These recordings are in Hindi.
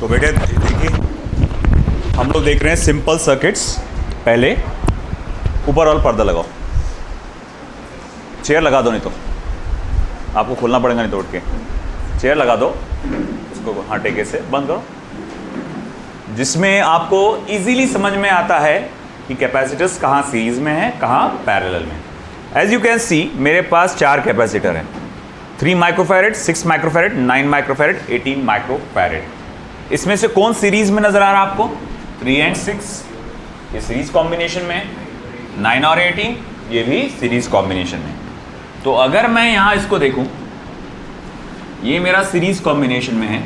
तो बेटे देखिए, हम लोग देख रहे हैं सिंपल सर्किट्स। पहले ऊपर वाला पर्दा लगाओ, चेयर लगा दो, नहीं तो आपको खोलना पड़ेगा, नहीं तो उठ के चेयर लगा दो उसको, हाँ टेके से बंद करो, जिसमें आपको इजीली समझ में आता है कि कैपेसिटर्स कहाँ सीरीज में है, कहाँ पैरेलल में। एज यू कैन सी मेरे पास 4 कैपेसिटर हैं, 3 माइक्रोफैरेड, 6 माइक्रोफैरेड, 9 माइक्रोफैरेड, 18 माइक्रोफैरेड। इसमें से कौन सीरीज में नजर आ रहा है आपको? 3 and 6 ये सीरीज कॉम्बिनेशन में, 9 और 18 ये भी सीरीज कॉम्बिनेशन में। तो अगर मैं यहाँ इसको देखूं, ये मेरा सीरीज कॉम्बिनेशन में है,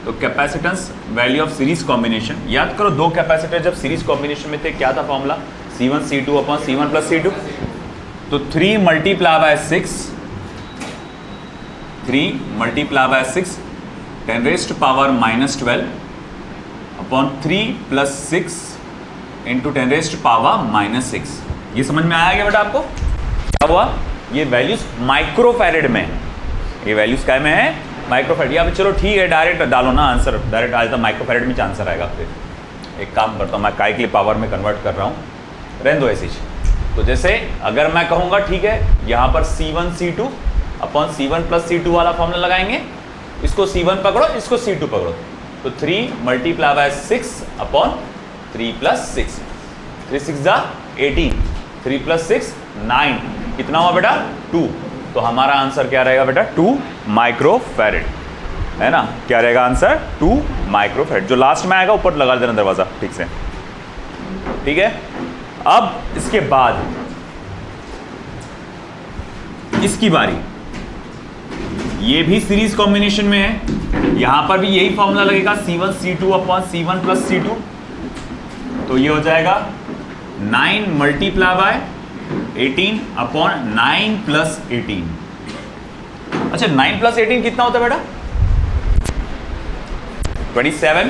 तो capacitance value of series combination, याद करो 2 कैपेसिटर जब सीरीज कॉम्बिनेशन में थे क्या था formula? C1 C2 upon C1 plus C2। तो 3 multiply by 6, 3 multiply by 6 10 raised to power -12 upon 3 plus 6 into 10 raised to power -6। ये समझ में आया क्या बेटा आपको? क्या हुआ? ये वैल्यूज माइक्रोफैरेड में, ये वैल्यूज क्या में है? माइक्रोफैरेड। या चलो ठीक है, डायरेक्ट डालो ना आंसर, डायरेक्ट आज तो माइक्रोफैरेड में आंसर आएगा। फिर एक काम करता हूँ, मैं काय के लिए पावर में कन्वर्ट कर रहा हूँ, रहने दो ऐसी। तो जैसे अगर मैं कहूँगा ठीक है, यहाँ पर C1 C2 upon C1 plus C2 वाला फॉर्मूला लगाएंगे, इसको C1 पकड़ो, इसको C2 पकड़ो, तो 3 मल्टीप्लाई बाय 6 अपॉन 3 प्लस 6, 3 6 जा 18, 3 प्लस 6 9, कितना हुआ बेटा? 2। तो हमारा आंसर क्या रहेगा बेटा? 2 माइक्रोफैरेड, है ना? क्या रहेगा आंसर? 2 माइक्रोफैरेड। जो लास्ट में आएगा ऊपर लगा देना दरवाजा ठीक से, ठीक है। अब इसके बाद इसकी बारी, ये भी सीरीज कॉम्बिनेशन में है, यहां पर भी यही फॉर्मूला लगेगा C1 C2 upon C1 plus C2। तो ये हो जाएगा 9 मल्टीप्लाई बाय 18 अपॉन 9 प्लस 18। अच्छा 9 प्लस 18 कितना होता है बेटा? 27।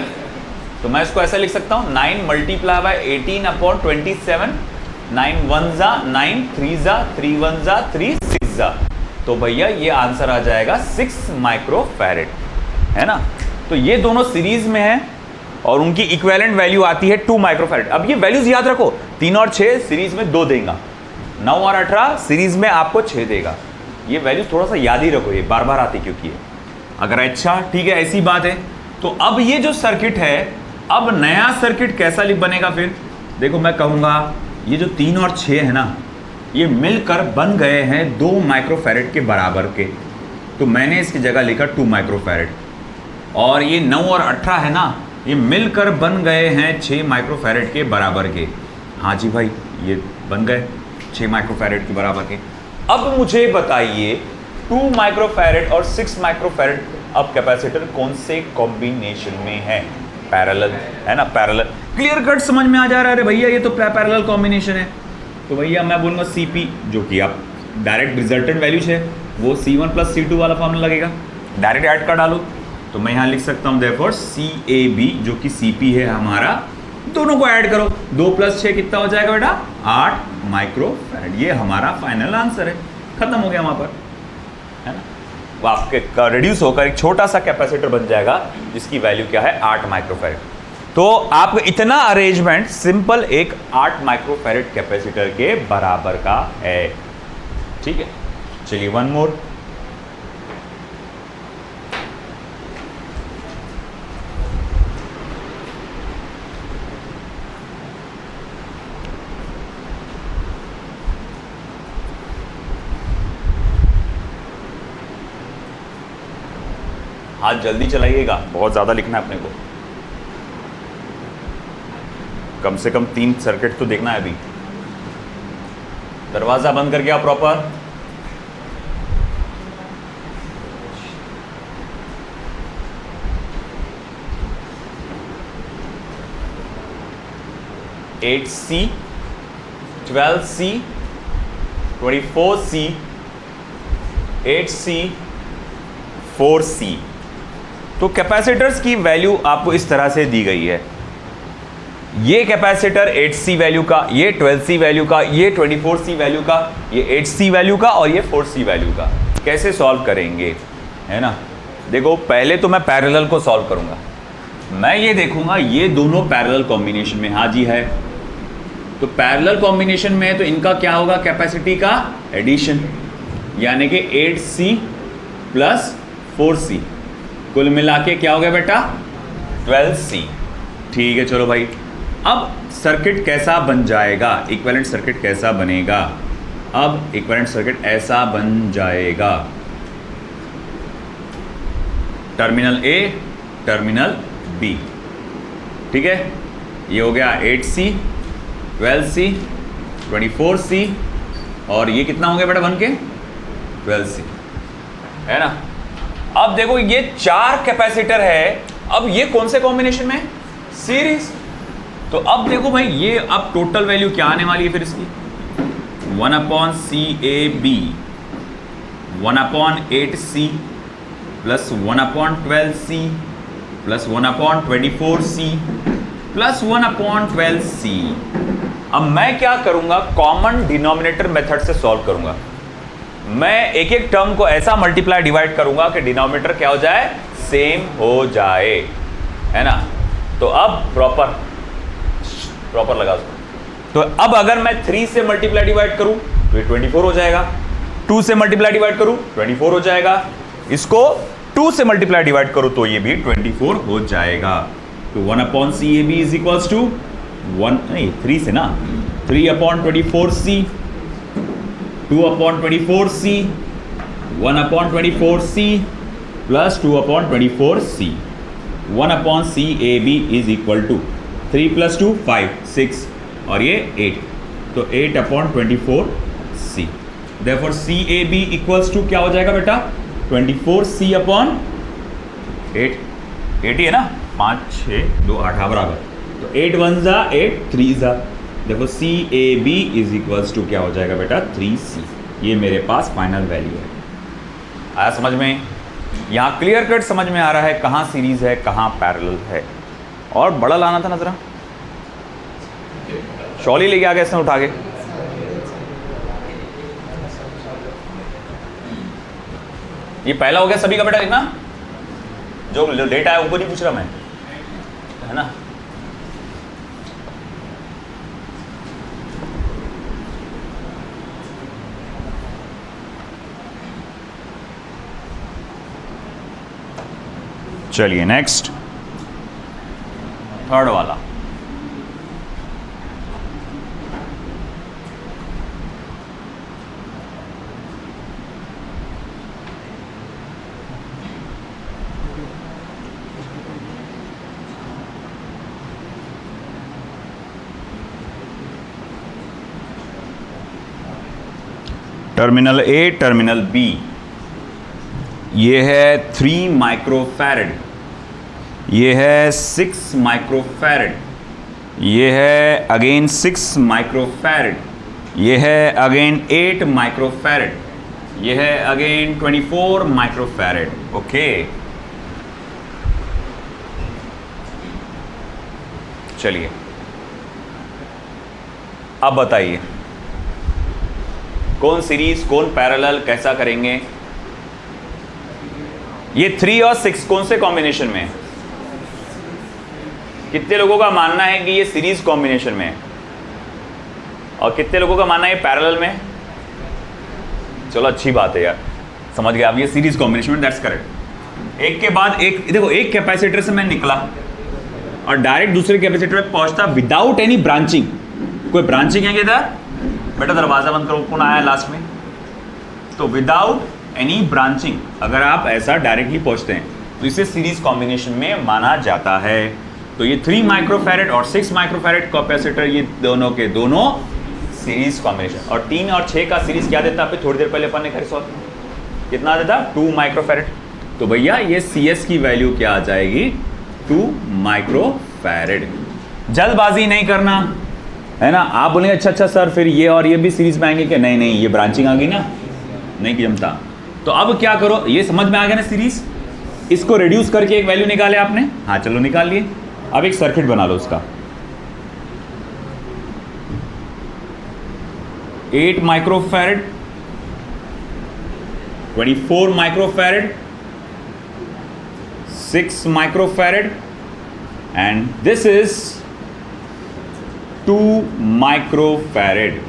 तो मैं इसको ऐसा लिख सकता हूं 9 मल्टीप्लाई बाय 18 अपॉन 27, 9 1 जा 9, 3 जा 3, 1 जा 3, 6 जा। तो भैया ये आंसर आ जाएगा 6 माइक्रोफैरेड, है ना? तो ये दोनों सीरीज में है और उनकी इक्विवेलेंट वैल्यू आती है 2 माइक्रोफैरेड। अब ये वैल्यूज याद रखो, 3 और 6 सीरीज में 2 देगा, 9 और 18 सीरीज में आपको 6 देगा। ये वैल्यू थोड़ा सा याद ही रखो, ये बार बार आती क्योंकि है। अगर अच्छा ठीक है ऐसी बात है, तो अब ये जो सर्किट है, अब नया सर्किट कैसा बनेगा? फिर देखो मैं कहूँगा ये जो 3 और 6 है ना, ये मिलकर बन गए हैं 2 माइक्रोफैरेड के बराबर के। तो मैंने इसकी जगह लिखा 2 माइक्रोफैरेड। और ये 9 और 18 है ना, ये मिलकर बन गए हैं 6 माइक्रोफैरेड के बराबर के। हाँ जी भाई, ये बन गए 6 माइक्रोफैरेड के बराबर के। अब मुझे बताइए 2 माइक्रोफैरेड और 6 माइक्रोफैरेड अब कैपेसिटर कौन से कॉम्बिनेशन में है? पैरेलल, है ना? पैरेलल। क्लियर कट समझ में आ जा रहा है? अरे भैया ये तो पैरेलल कॉम्बिनेशन है। तो भैया मैं बोलूँगा CP, जो कि आप डायरेक्ट रिजल्टेंट वैल्यूज है, वो C1 प्लस C2 वाला फॉर्मूला लगेगा, डायरेक्ट ऐड कर डालो। तो मैं यहाँ लिख सकता हूँ देयरफॉर CAB, जो कि CP है हमारा, दोनों को ऐड करो, 2 प्लस 6 कितना हो जाएगा बेटा? 8 माइक्रोफैरेड। ये हमारा फाइनल आंसर है, खत्म हो गया वहाँ पर, है ना? वो आपके रिड्यूस होकर एक छोटा सा कैपेसिटर बन जाएगा जिसकी वैल्यू क्या है? 8 माइक्रोफैरेड। तो आपको इतना अरेंजमेंट सिंपल एक 8 माइक्रोफैरेड कैपेसिटर के बराबर का है, ठीक है। चलिए वन मोर। हाथ जल्दी चलाइएगा, बहुत ज़्यादा लिखना है अपने को, कम से कम 3 सर्किट तो देखना है अभी। दरवाज़ा बंद करके आओ proper. (8C) 12C 24C 8C 4C। तो कैपेसिटर्स की वैल्यू आपको इस तरह से दी गई है। ये कैपेसिटर 8C वैल्यू का, ये 12C वैल्यू का, ये 24C वैल्यू का, ये 8C वैल्यू का और ये 4C वैल्यू का। कैसे सॉल्व करेंगे, है ना? देखो पहले तो मैं पैरेलल को सॉल्व करूंगा। मैं ये देखूंगा ये दोनों पैरेलल कॉम्बिनेशन में, हाँ जी है, तो पैरेलल कॉम्बिनेशन में है तो इनका क्या होगा, कैपेसिटी का एडिशन, यानी कि 8C प्लस 4C, कुल मिला के क्या हो गया बेटा 12C। ठीक है चलो भाई, अब सर्किट कैसा बन जाएगा, इक्विवेलेंट सर्किट कैसा बनेगा, अब इक्विवेलेंट सर्किट ऐसा बन जाएगा, टर्मिनल A टर्मिनल B, ठीक है, ये हो गया 8C 12C 24C और ये कितना हो गया बेटा बन के 12C, है ना। अब देखो ये 4 कैपेसिटर है, अब ये कौन से कॉम्बिनेशन में, सीरीज। तो अब देखो भाई ये अब टोटल वैल्यू क्या आने वाली है फिर इसकी, 1/CAB 1/8C plus 1/12C plus 1/24C plus 1/12C। अब मैं क्या करूंगा, कॉमन डिनोमिनेटर मेथड से सॉल्व करूंगा। मैं एक एक टर्म को ऐसा मल्टीप्लाई डिवाइड करूंगा कि डिनोमिनेटर क्या हो जाए, सेम हो जाए, है ना। तो अब प्रॉपर लगा उसको। तो अब अगर मैं 3 से मल्टीप्लाई डिवाइड करूं तो ये 24 हो जाएगा, 2 से मल्टीप्लाई डिवाइड करूं 24 हो जाएगा, इसको 2 से मल्टीप्लाई डिवाइड करूं तो ये भी 24 हो जाएगा। तो 1/CAB इज इक्वल्स टू 3 से ना 3/24C 2/24C 1/24C plus 2/24C 1/CAB is equal to 3 + 2 5 6 और ये 8, तो 8/24C। Therefore CAB equals to क्या हो जाएगा बेटा 24C/8, 8 ही है ना, 5 6 2 8 बराबर, तो 8 1 जा 8 3 जा, देखो CAB इज इक्वल्स टू क्या हो जाएगा बेटा 3C। ये मेरे पास फाइनल वैल्यू है। आया समझ में, यहाँ क्लियर कट समझ में आ रहा है कहाँ सीरीज है कहाँ पैरेलल है। और बड़ा लाना था ना जरा, शॉली लेके आ गए इसने उठा के। ये पहला हो गया सभी का बेटा लिखना, जो डेटा है उनको नहीं पूछ रहा मैं, है ना। चलिए नेक्स्ट, थर्ड वाला। टर्मिनल A टर्मिनल B, ये है 3 माइक्रोफैरड, ये है 6 माइक्रोफैरड, ये है अगेन 6 माइक्रोफैरड, ये है अगेन 8 माइक्रोफैरड, ये है अगेन 24 माइक्रोफैरड। ओके चलिए अब बताइए कौन सीरीज कौन पैरेलल कैसा करेंगे। ये 3 और 6 कौन से कॉम्बिनेशन में है? कितने लोगों का मानना है कि ये सीरीज कॉम्बिनेशन में है और कितने लोगों का मानना है ये पैरेलल में? चलो अच्छी बात है यार, समझ गया आप, ये सीरीज कॉम्बिनेशन में, दैट्स करेक्ट। एक के बाद एक, देखो एक कैपेसिटर से मैं निकला और डायरेक्ट दूसरे कैपेसिटर पे पहुंचता विदाउट एनी ब्रांचिंग। कोई ब्रांचिंग है क्या बेटा? दरवाजा बंद करो, कौन आया लास्ट में? तो विदाउट एनी ब्रांचिंग अगर आप ऐसा डायरेक्टली पहुंचते हैं तो इसे सीरीज कॉम्बिनेशन में माना जाता है। तो ये 3 माइक्रोफैरड और 6 माइक्रोफैरड कैपेसिटर, ये दोनों के दोनों सीरीज कॉम्बिनेशन। और 3 और 6 का सीरीज क्या देता है? थोड़ी देर पहले अपन ने कर सॉल्व कितना देता? 2 माइक्रोफैरड। तो भैया ये CS की वैल्यू क्या आ जाएगी? 2 माइक्रोफैरड। जल्दबाजी नहीं करना है ना। आप बोलेंगे अच्छा सर फिर ये और ये भी सीरीज में आएंगे क्या? नहीं नहीं, ये ब्रांचिंग आ गई ना, नहीं जमता। तो अब क्या करो, ये समझ में आ गया ना सीरीज, इसको रिड्यूस करके एक वैल्यू निकाले आपने। हाँ चलो निकाल लिए। अब एक सर्किट बना लो उसका। 8 microfarad, 24 microfarad, 6 microfarad, and this is 2 microfarad.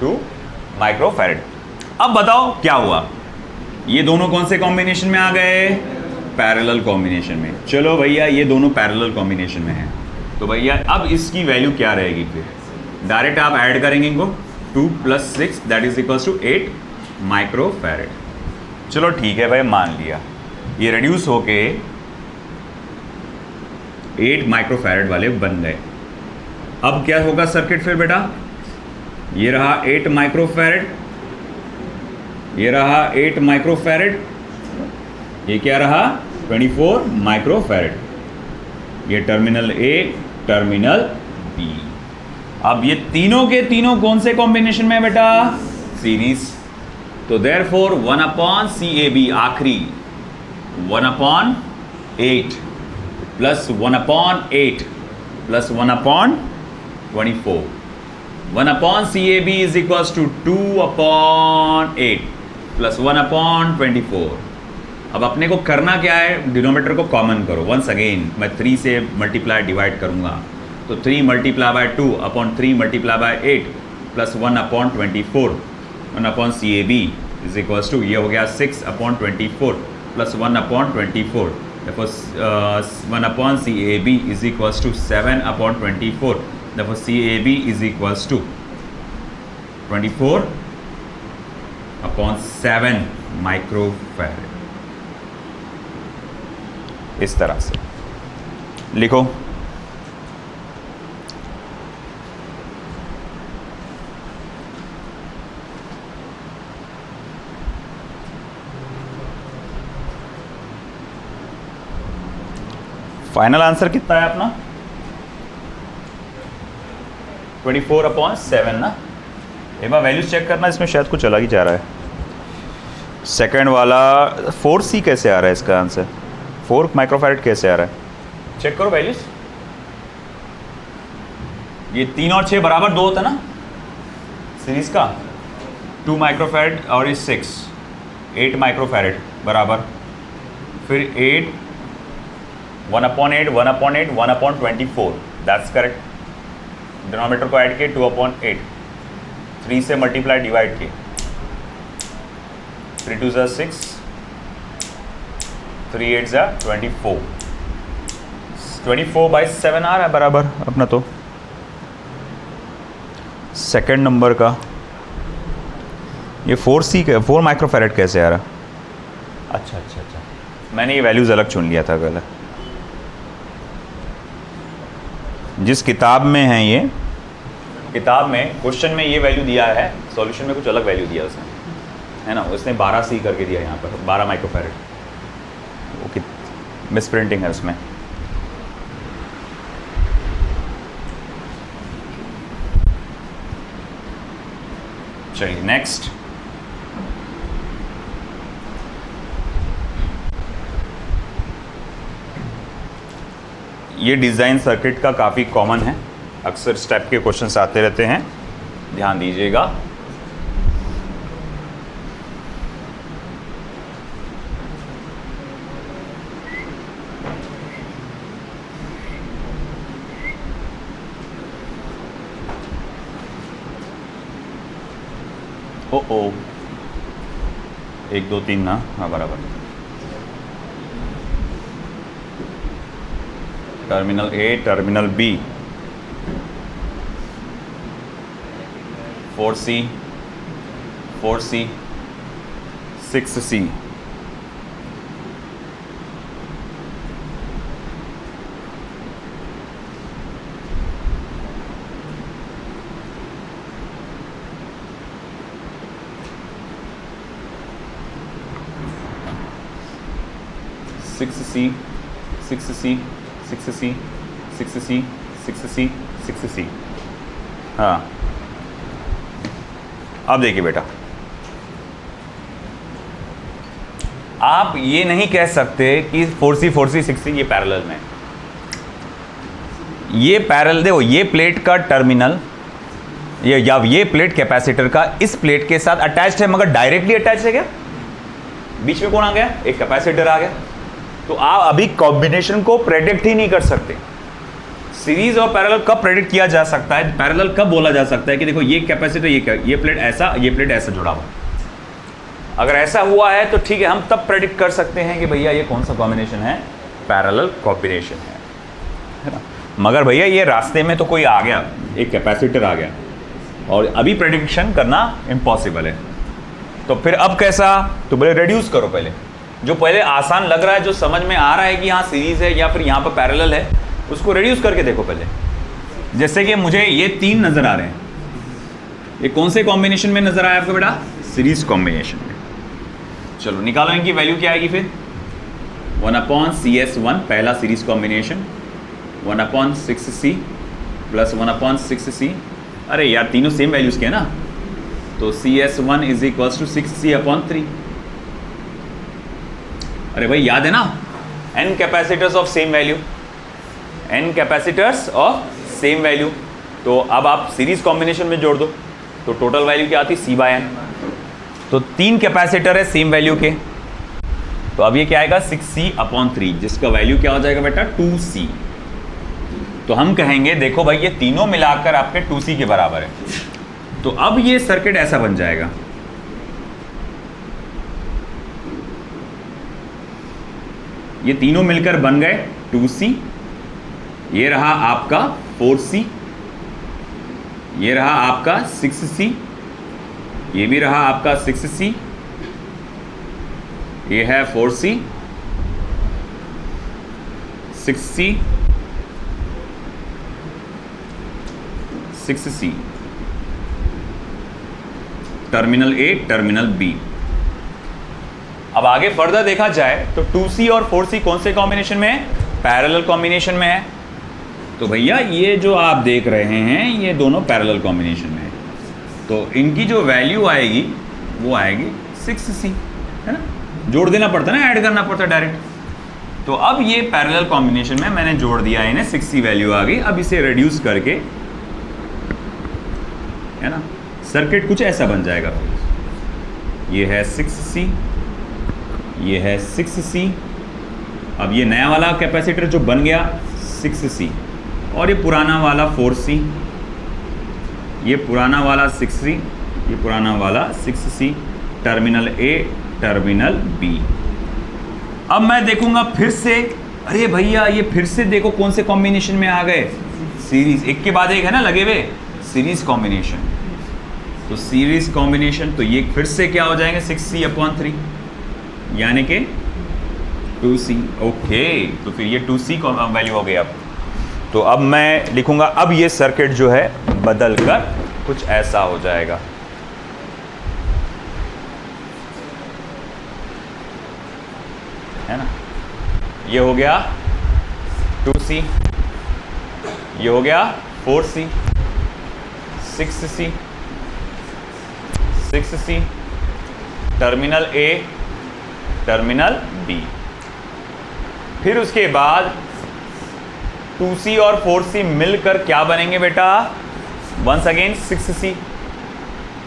2 microfarad. अब बताओ क्या हुआ, ये दोनों कौन से कॉम्बिनेशन में आ गए? पैरेलल कॉम्बिनेशन में। चलो भैया ये दोनों पैरेलल कॉम्बिनेशन में है, तो भैया अब इसकी वैल्यू क्या रहेगी? फिर डायरेक्ट आप ऐड करेंगे इनको, 2 + 6 that is equals to 8 microfarad. चलो ठीक है भाई, मान लिया ये रिड्यूस होके 8 माइक्रोफैरेड वाले बन गए। अब क्या होगा सर्किट फिर बेटा? ये रहा 8 माइक्रोफैरेड, ये रहा 8 माइक्रोफैरेड, ये क्या रहा 24 माइक्रोफैरेड। ये टर्मिनल ए, टर्मिनल बी। अब ये तीनों के तीनों कौन से कॉम्बिनेशन में है बेटा? सीरीज। तो देयरफॉर 1/CAB आखिरी 1/8 plus 1/8 plus 1/24। 1/CAB is equals to 2/8 plus 1/24। अब अपने को करना क्या है? डिनोमिनेटर को कॉमन करो। वंस अगेन मैं 3 से मल्टीप्लाई डिवाइड करूंगा, तो 3 × 2 upon 3 × 8 plus 1/24। 1/CAB is equals to, ये हो गया 6/24 plus 1/24। therefore 1/CAB is equals to 7/24। therefore CAB is equals to 24/7 microfarad. इस तरह से लिखो। फाइनल आंसर कितना है अपना? 24/7 ना। एक बार वैल्यूज चेक करना, इसमें शायद कुछ अलग ही जा रहा है। सेकंड वाला 4C कैसे आ रहा है इसका आंसर? 4 माइक्रोफैरेड कैसे आ रहा है? चेक करो वैल्यूज। ये 3 और 6 बराबर 2 होता है ना सीरीज का। 2 माइक्रोफैरेड और इस 6 8 माइक्रोफैरेड बराबर, फिर 8 1/8 1/8 1/24 दैट्स करेक्ट। डिनोमिनेटर को ऐड किए 2/8, 3 से मल्टीप्लाई डिवाइड किए, 3 2 = 6, 3 8 = 24। 24/7 आ रहा है बराबर अपना। तो सेकेंड नंबर का ये 4C का 4 माइक्रोफैरेड कैसे आ रहा? अच्छा, मैंने ये वैल्यूज़ अलग चुन लिया था गलत। जिस किताब में है, ये किताब में क्वेश्चन में ये वैल्यू दिया है, सॉल्यूशन में कुछ अलग वैल्यू दिया उसने, है ना। उसने 12C करके दिया यहाँ पर, 12 माइक्रोफैरेड। वो कि मिस प्रिंटिंग है उसमें। चलिए नेक्स्ट। ये डिज़ाइन सर्किट का काफ़ी कॉमन है, अक्सर इस टाइप के क्वेश्चंस आते रहते हैं, ध्यान दीजिएगा। ओ 1 2 3 ना, हाँ बराबर। Terminal A, terminal B, 4C 6C। हाँ, अब देखिए बेटा, आप ये नहीं कह सकते कि 4C 6C ये पैरेलल में। ये पैरेलल, देखो ये प्लेट का टर्मिनल ये प्लेट कैपेसिटर का इस प्लेट के साथ अटैच्ड है, मगर डायरेक्टली अटैच है क्या? बीच में कौन आ गया? एक कैपेसिटर आ गया। तो आप अभी कॉम्बिनेशन को प्रेडिक्ट ही नहीं कर सकते। सीरीज और पैरेलल कब प्रेडिक्ट किया जा सकता है, पैरेलल कब बोला जा सकता है कि देखो ये कैपेसिटर ये प्लेट ऐसा, ये प्लेट ऐसा जुड़ा हुआ, अगर ऐसा हुआ है तो ठीक है, हम तब प्रेडिक्ट कर सकते हैं कि भैया ये कौन सा कॉम्बिनेशन है, पैरेलल कॉम्बिनेशन है ना। मगर भैया ये रास्ते में तो कोई आ गया, एक कैपेसिटर आ गया, और अभी प्रेडिक्शन करना इम्पॉसिबल है। तो फिर अब कैसा, तो बोले रेड्यूस करो पहले, जो पहले आसान लग रहा है, जो समझ में आ रहा है कि यहाँ सीरीज है या फिर यहाँ पर पैरेलल है, उसको रेड्यूस करके देखो पहले। जैसे कि मुझे ये 3 नज़र आ रहे हैं, ये कौन से कॉम्बिनेशन में नज़र आया आपको बेटा, सीरीज कॉम्बिनेशन में। चलो निकालो इनकी वैल्यू क्या आएगी फिर, 1/CS1 पहला series combination, 1/6C plus 1/6C, अरे यार तीनों सेम वैल्यूज़ के हैं ना, तो CS1 is equals to 6C/3। अरे भाई याद है ना, n capacitors of same value, n capacitors of same value. तो अब आप सीरीज कॉम्बिनेशन में जोड़ दो तो टोटल वैल्यू क्या आती, C/n। तो 3 कैपेसिटर है सेम वैल्यू के, तो अब ये क्या आएगा 6C/3, जिसका वैल्यू क्या हो जाएगा बेटा 2C। तो हम कहेंगे देखो भाई ये तीनों मिलाकर आपके 2C के बराबर है। तो अब ये सर्किट ऐसा बन जाएगा, ये तीनों मिलकर बन गए 2C, ये रहा आपका 4C, ये रहा आपका 6C, ये भी रहा आपका 6C, ये है 4C, 6C, 6C, terminal A terminal B। अब आगे फर्दर देखा जाए तो 2C और 4C कौन से कॉम्बिनेशन में है, पैरेलल कॉम्बिनेशन में है। तो भैया ये जो आप देख रहे हैं ये दोनों पैरेलल कॉम्बिनेशन में है, तो इनकी जो वैल्यू आएगी वो आएगी 6C, है ना, जोड़ देना पड़ता है ना, ऐड करना पड़ता है डायरेक्ट। तो अब ये पैरेलल कॉम्बिनेशन में मैंने जोड़ दिया है इन्हें, 6C वैल्यू आ गई। अब इसे रिड्यूस करके, है ना, सर्किट कुछ ऐसा बन जाएगा। ये है 6C, ये है 6C, अब ये नया वाला कैपेसिटर जो बन गया 6C, और ये पुराना वाला 4C, ये पुराना वाला 6C, ये पुराना वाला 6C, terminal A terminal B। अब मैं देखूंगा फिर से, अरे भैया ये फिर से देखो कौन से कॉम्बिनेशन में आ गए, सीरीज, एक के बाद एक है ना लगे हुए, सीरीज कॉम्बिनेशन। तो सीरीज कॉम्बिनेशन, तो ये फिर से क्या हो जाएंगे 6C/3, यानी कि 2C। ओके, तो फिर ये 2C वैल्यू हो गई। अब तो अब मैं लिखूंगा, अब ये सर्किट जो है बदल कर कुछ ऐसा हो जाएगा, है ना, ये हो गया 2C, ये हो गया 4C, 6C, 6C, terminal A terminal B। फिर उसके बाद 2C और 4C मिलकर क्या बनेंगे बेटा, वंस अगेन 6C।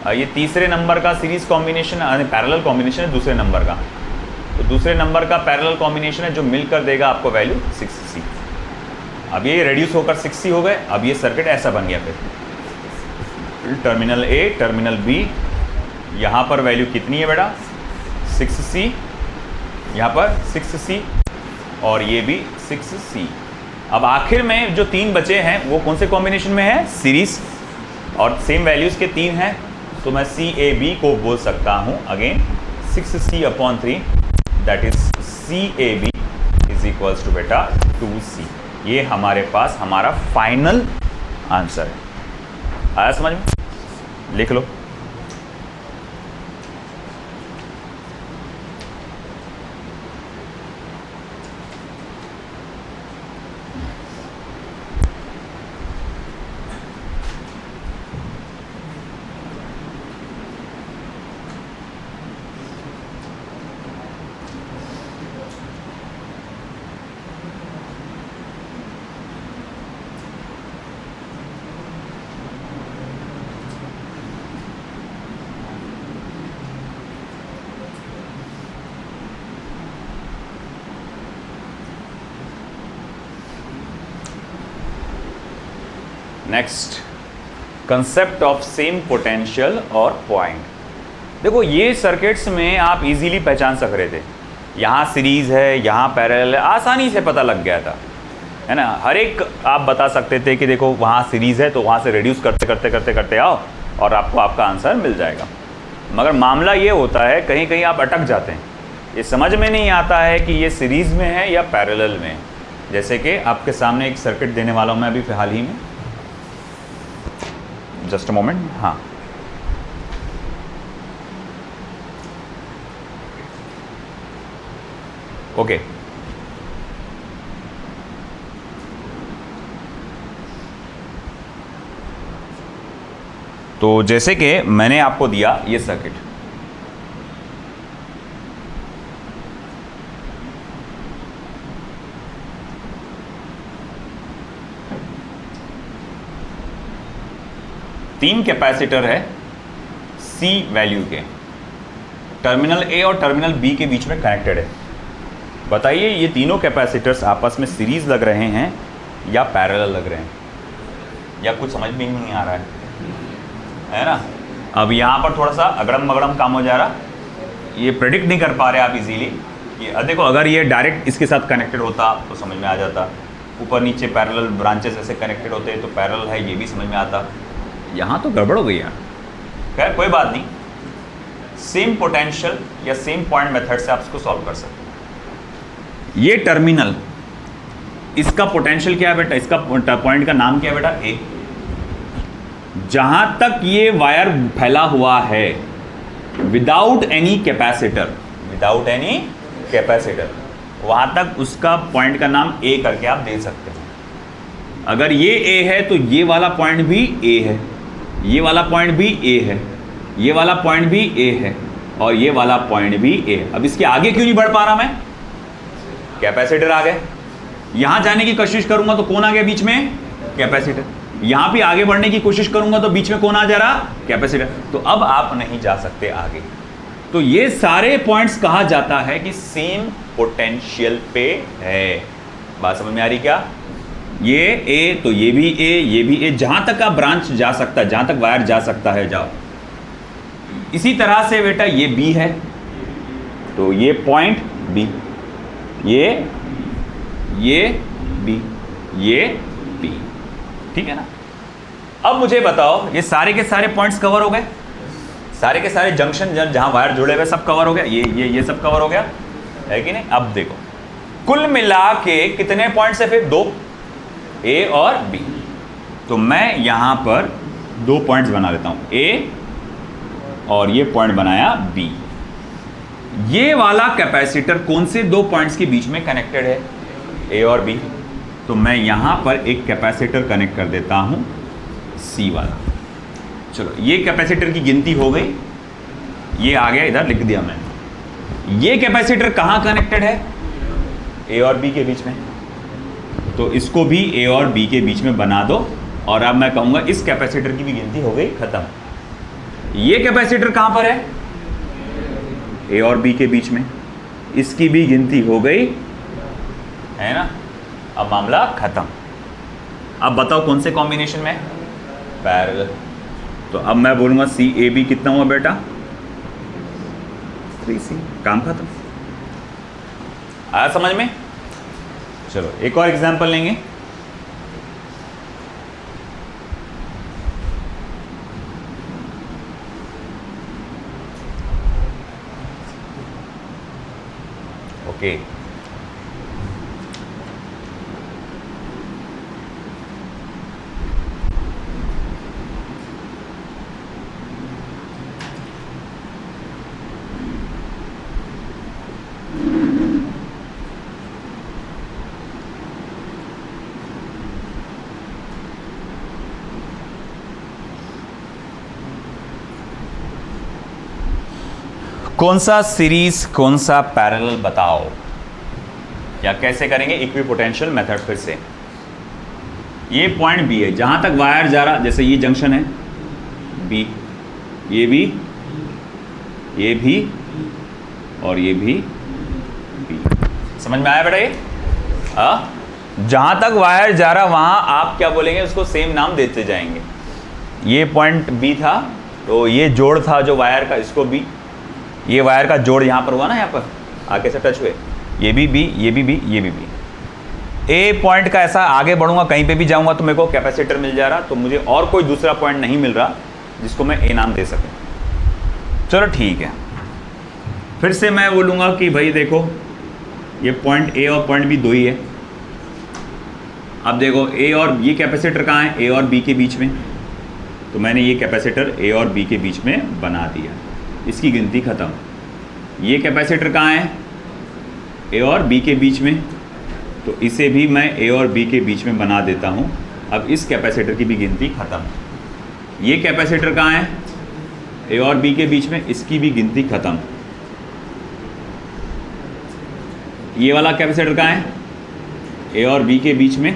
ये तीसरे नंबर का सीरीज कॉम्बिनेशन, पैरेलल कॉम्बिनेशन है दूसरे नंबर का, तो दूसरे नंबर का पैरेलल कॉम्बिनेशन है जो मिलकर देगा आपको वैल्यू 6C। अब ये रेड्यूस होकर 6C हो गए। अब ये सर्किट ऐसा बन गया, फिर टर्मिनल A टर्मिनल B, यहाँ पर वैल्यू कितनी है बेटा 6C, यहाँ पर 6C, और ये भी 6C। अब आखिर में जो 3 बचे हैं वो कौन से कॉम्बिनेशन में है, सीरीज, और सेम वैल्यूज के 3 हैं, तो मैं CAB को बोल सकता हूँ again 6C/3, that is CAB is equals to बेटा 2C। ये हमारे पास हमारा फाइनल आंसर है। आया समझ में, लिख लो। Next, concept of same potential और पॉइंट। देखो ये सर्किट्स में आप इजीली पहचान सक रहे थे, यहाँ सीरीज़ है, यहाँ पैरेलल है, आसानी से पता लग गया था, है ना। हर एक आप बता सकते थे कि देखो वहाँ सीरीज़ है तो वहाँ से रिड्यूस करते करते करते करते आओ और आपको आपका आंसर मिल जाएगा। मगर मामला ये होता है कहीं कहीं आप अटक जाते हैं, ये समझ में नहीं आता है कि ये सीरीज़ में है या पैरेलल में है। जैसे कि आपके सामने एक सर्किट देने वाला हूँ मैं अभी फिलहाल ही में, जस्ट अ मोमेंट। हाँ, ओके तो जैसे कि मैंने आपको दिया ये सर्किट, तीन कैपेसिटर है C वैल्यू के, टर्मिनल A और टर्मिनल B के बीच में कनेक्टेड है। बताइए ये तीनों कैपेसिटर्स आपस में सीरीज लग रहे हैं या पैरेलल लग रहे हैं, या कुछ समझ में नहीं आ रहा है ना। अब यहाँ पर थोड़ा सा अगड़म मगड़म काम हो जा रहा, ये प्रेडिक्ट नहीं कर पा रहे आप इजीली। ये देखो अगर ये डायरेक्ट इसके साथ कनेक्टेड होता तो समझ में आ जाता, ऊपर नीचे पैरेलल ब्रांचेस ऐसे कनेक्टेड होते तो पैरेलल है ये भी समझ में आता। यहाँ तो गड़बड़ हो गई यार, खैर कोई बात नहीं, सेम पोटेंशियल या सेम पॉइंट मेथड से आप इसको सॉल्व कर सकते हैं। ये टर्मिनल, इसका पोटेंशियल क्या है बेटा, इसका पॉइंट का नाम क्या है बेटा, ए। जहां तक ये वायर फैला हुआ है without any capacitor, without any capacitor, वहां तक उसका पॉइंट का नाम ए करके आप दे सकते हैं। अगर ये ए है तो ये वाला पॉइंट भी ए है, ये वाला पॉइंट भी ए है, ये वाला पॉइंट भी ए है और ये वाला पॉइंट भी ए है। अब इसके आगे क्यों नहीं बढ़ पा रहा मैं, कैपेसिटर आ गए। यहां जाने की कोशिश करूंगा तो कौन आ गया बीच में, कैपेसिटर। यहां भी आगे बढ़ने की कोशिश करूंगा तो बीच में कौन आ जा रहा, कैपेसिटर। तो अब आप नहीं जा सकते आगे। तो ये सारे पॉइंट्स कहा जाता है कि सेम पोटेंशियल पे है। बात समझ में आ रही क्या, ये ए तो ये भी ए, ये भी ए, जहां तक आप ब्रांच जा सकता है, जहां तक वायर जा सकता है जाओ। इसी तरह से बेटा ये बी है तो ये पॉइंट बी, ये बी, ये बी, ठीक है ना। अब मुझे बताओ ये सारे के सारे पॉइंट्स कवर हो गए, सारे के सारे जंक्शन जहां वायर जुड़े हुए सब कवर हो गया, ये सब कवर हो गया है कि नहीं। अब देखो कुल मिला के कितने पॉइंट्स है फिर, दो, ए और बी। तो मैं यहां पर दो पॉइंट्स बना देता हूं, ए और ये पॉइंट बनाया बी। ये वाला कैपेसिटर कौन से दो पॉइंट्स के बीच में कनेक्टेड है, ए और बी। तो मैं यहां पर एक कैपेसिटर कनेक्ट कर देता हूं सी वाला। चलो ये कैपेसिटर की गिनती हो गई, ये आ गया इधर लिख दिया मैंने। ये कैपेसिटर कहां कनेक्टेड है, ए और बी के बीच में। तो इसको भी ए और बी के बीच में बना दो और अब मैं कहूंगा इस कैपेसिटर की भी गिनती हो गई खत्म। ये कैपेसिटर कहां पर है, ए और बी के बीच में, इसकी भी गिनती हो गई है ना। अब मामला खत्म। अब बताओ कौन से कॉम्बिनेशन में, पैरेलल। तो अब मैं बोलूंगा सी ए बी कितना हुआ बेटा, 3C, काम खत्म। आया समझ में। चलो एक और एग्जांपल लेंगे। ओके कौन सा सीरीज कौन सा पैरेलल बताओ, या कैसे करेंगे, इक्विपोटेंशियल मेथड। फिर से ये पॉइंट बी है, जहां तक वायर जा रहा, जैसे ये जंक्शन है बी, ये भी और ये भी बी। समझ में आया बेटा ये, हाँ। जहां तक वायर जा रहा वहां आप क्या बोलेंगे, उसको सेम नाम देते जाएंगे। ये पॉइंट बी था, तो ये जोड़ था जो वायर का, इसको बी, ये वायर का जोड़ यहाँ पर हुआ ना, यहाँ पर आगे से टच हुए, ये भी बी, ये भी बी, ये भी बी। ए पॉइंट का ऐसा आगे बढ़ूंगा, कहीं पे भी जाऊंगा तो मेरे को कैपेसिटर मिल जा रहा, तो मुझे और कोई दूसरा पॉइंट नहीं मिल रहा जिसको मैं ए नाम दे सकूं। चलो ठीक है, फिर से मैं बोलूँगा कि भाई देखो ये पॉइंट ए और पॉइंट बी दो ही है। अब देखो ए और ये कैपेसिटर कहाँ है, ए और बी के बीच में, तो मैंने ये कैपेसिटर ए और बी के बीच में बना दिया, इसकी गिनती ख़त्म। ये कैपेसिटर कहाँ है, ए और बी के बीच में, तो इसे भी मैं ए और बी के बीच में बना देता हूँ। अब इस कैपेसिटर की भी गिनती ख़त्म। ये कैपेसिटर कहाँ है, ए और बी के बीच में, इसकी भी गिनती ख़त्म। ये वाला कैपेसिटर कहाँ है, ए और बी के बीच में,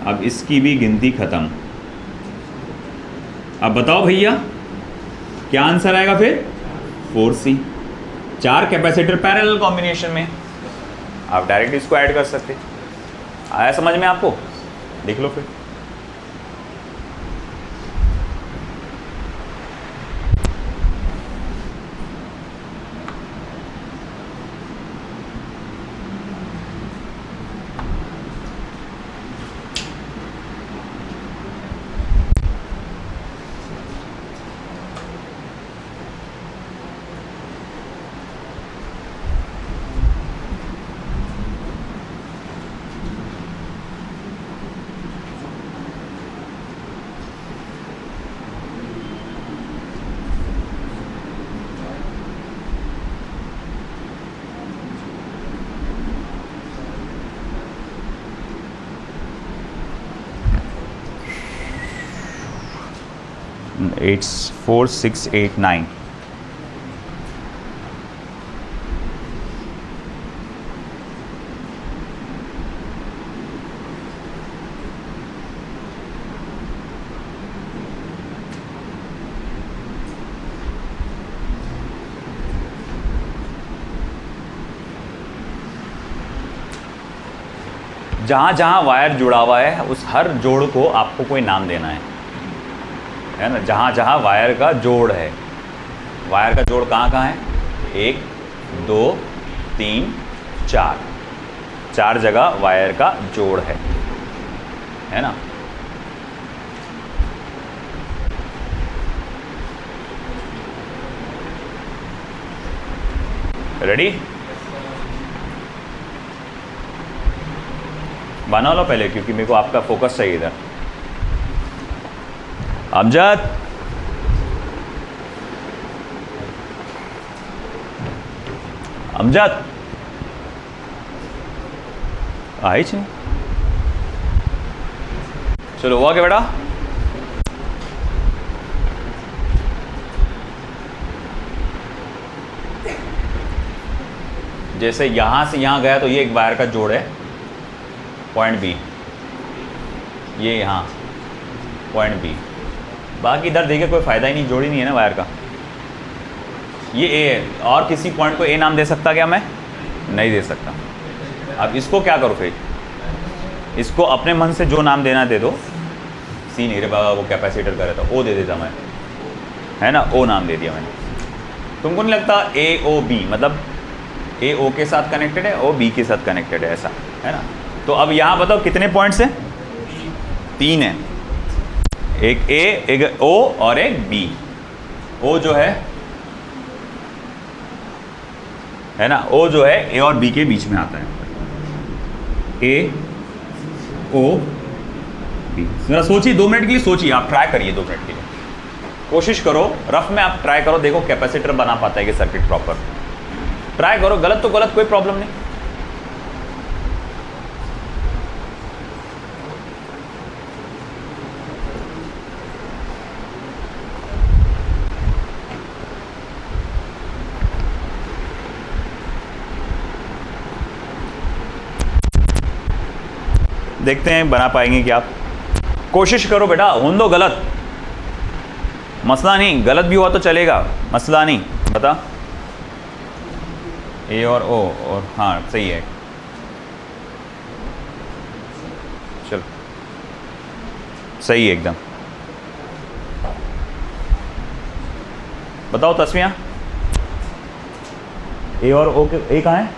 अब इसकी भी गिनती ख़त्म। अब बताओ भैया क्या आंसर आएगा फिर, 4C। 4 कैपेसिटर पैरेलल कॉम्बिनेशन में, आप डायरेक्ट इसको ऐड कर सकते। आया समझ में आपको, देख लो फिर। It's 4, 6, 8, 9। जहाँ जहाँ वायर जुड़ा हुआ है उस हर जोड़ को आपको कोई नाम देना है ना। जहाँ जहाँ वायर का जोड़ है, वायर का जोड़ कहाँ कहाँ है, 1, 2, 3, 4, 4 जगह वायर का जोड़ है ना। रेडी, बना लो पहले, क्योंकि मेरे को आपका फोकस चाहिए इधर। अमजद, अमजद आई नहीं। चलो हुआ क्या बेटा, जैसे यहां से यहां गया तो ये एक वायर का जोड़ है, पॉइंट बी, ये यहाँ पॉइंट बी। बाकी इधर देखिए कोई फ़ायदा ही नहीं, जोड़ ही नहीं है ना वायर का। ये ए है, और किसी पॉइंट को ए नाम दे सकता क्या मैं, नहीं दे सकता। अब इसको क्या करो फिर, इसको अपने मन से जो नाम देना दे दो। सी नहीं रे बाबा, वो कैपेसिटर का रहता, ओ दे देता मैं, है ना, ओ नाम दे दिया मैंने। तुमको नहीं लगता ए ओ बी मतलब ए ओ के साथ कनेक्टेड है, ओ बी के साथ कनेक्टेड है, ऐसा है ना। तो अब यहाँ बताओ कितने पॉइंट्स हैं, 3 है, एक ए, एक ओ और एक बी। ओ जो है ना, ओ जो है ए और बी के बीच में आता है, ए ओ बी। जरा सोचिए 2 मिनट के लिए, सोचिए आप, ट्राई करिए 2 मिनट के लिए, कोशिश करो, रफ में आप ट्राई करो, देखो कैपेसिटर बना पाता है कि सर्किट प्रॉपर। ट्राई करो, गलत तो गलत, कोई प्रॉब्लम नहीं। देखते हैं बना पाएंगे क्या आप, कोशिश करो बेटा, होने दो गलत, मसला नहीं, गलत भी हुआ तो चलेगा, मसला नहीं। बता, ए और ओ, और हाँ सही है। सही है एकदम। बताओ तस्वीर, ए और ओ के, ए कहाँ है?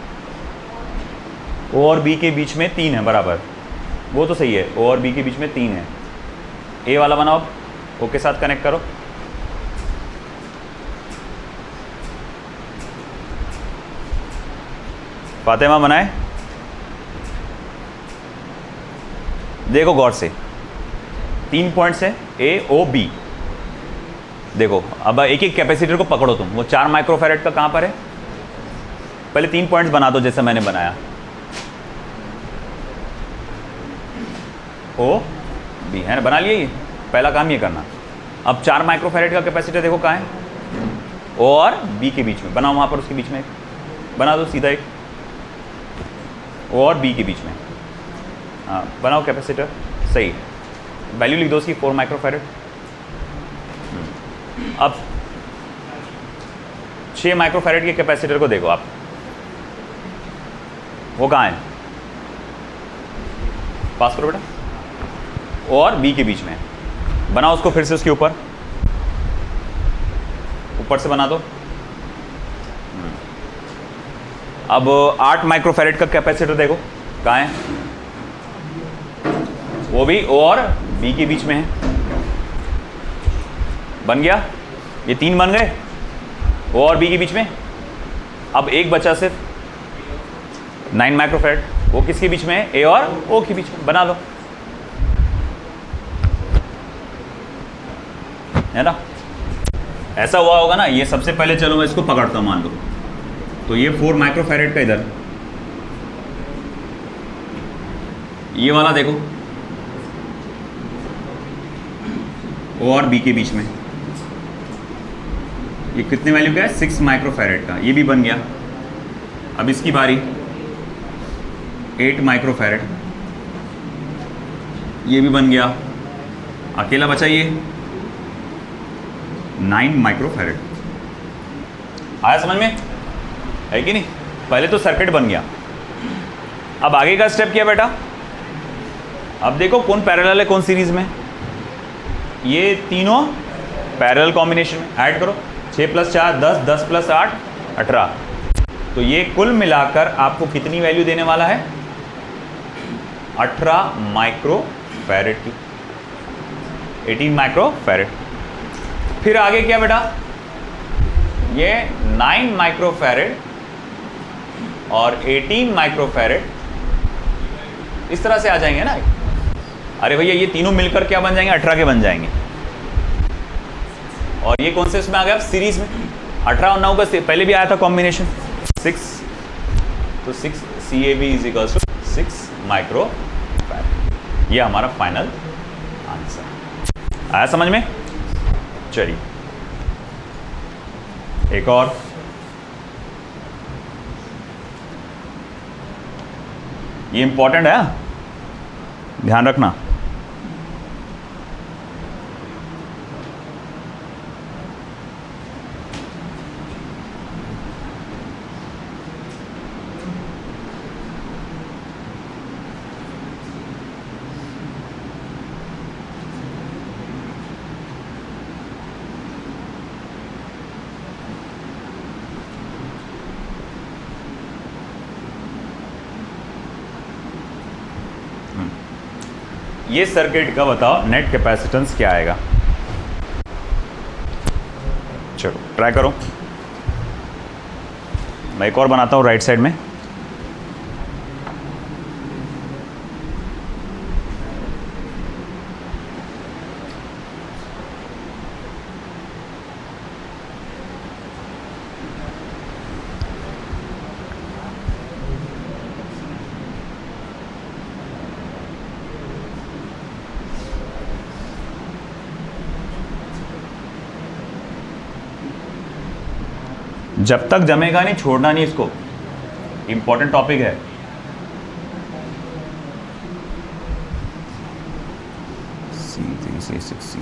ओ और बी के बीच में 3 है बराबर, वो तो सही है। ओ और बी के बीच में 3 है। ए वाला बनाओ, ओ के साथ कनेक्ट करो। फातिमा बनाए, देखो गौर से 3 पॉइंट्स है ए ओ बी। देखो अब एक एक कैपेसिटर को पकड़ो तुम। वो 4 माइक्रोफैरेड का कहाँ पर है? पहले 3 पॉइंट्स बना दो जैसे मैंने बनाया, ओ बी है ना, बना लिए। ये पहला काम ये करना। अब 4 माइक्रोफैरेड का कैपेसिटर देखो कहाँ है? ओ और बी के बीच में। बनाओ वहाँ पर, उसके बीच में एक बना दो सीधा, एक ओ और बी के बीच में। हाँ बनाओ कैपेसिटर, सही। वैल्यू लिख दो उसकी 4 माइक्रोफैरेड। अब 6 माइक्रोफैरेड के कैपेसिटर को देखो आप, वो कहाँ है? पास करो बेटा, और बी के बीच में। बनाओ उसको फिर से उसके ऊपर, ऊपर से बना दो। अब 8 माइक्रोफैरेड का कैपेसिटर देखो कहाँ है? वो भी ओ और बी के बीच में है। बन गया, ये 3 बन गए ओ और बी के बीच में। अब एक बचा सिर्फ 9 माइक्रोफैरेड, वो किसके बीच में है? ए और ओ के बीच में। बना लो, है ना? ऐसा हुआ होगा ना। ये सबसे पहले चलो मैं इसको पकड़ता हूं, मान लो तो ये 4 माइक्रोफैरेड का इधर, ये वाला देखो ओ और बी के बीच में, ये कितने वैल्यू का है? 6 माइक्रोफैरेड का। ये भी बन गया। अब इसकी बारी 8 माइक्रोफैरेड, ये भी बन गया। अकेला बचा ये 9 माइक्रोफैरेड। आया समझ में? है कि नहीं? पहले तो सर्किट बन गया। अब आगे का स्टेप क्या बेटा? अब देखो कौन पैरेलल है कौन सीरीज में। ये तीनों पैरेलल कॉम्बिनेशन में ऐड करो। 6 + 4 10, 10 + 8 18। तो ये कुल मिलाकर आपको कितनी वैल्यू देने वाला है? 18 माइक्रोफैरेड की, 18 माइक्रोफैरेड। फिर आगे क्या बेटा? ये 9 माइक्रोफैरेड और 18 माइक्रोफैरेड इस तरह से आ जाएंगे ना। अरे भैया ये तीनों मिलकर क्या बन जाएंगे? 18 के बन जाएंगे। और ये कौन से इसमें आ गया? सीरीज में 18 और 9 का पहले भी आया था कॉम्बिनेशन 6। तो 6 CAB = 6 माइक्रोफैरेड। ये हमारा फाइनल आंसर। आया समझ में? चलिए एक और। ये इंपॉर्टेंट है, ध्यान रखना। ये सर्किट का बताओ नेट कैपेसिटेंस क्या आएगा? चलो ट्राई करो। मैं एक और बनाता हूँ राइट साइड में। जब तक जमेगा नहीं छोड़ना नहीं इसको, इंपॉर्टेंट टॉपिक है। C3 C6C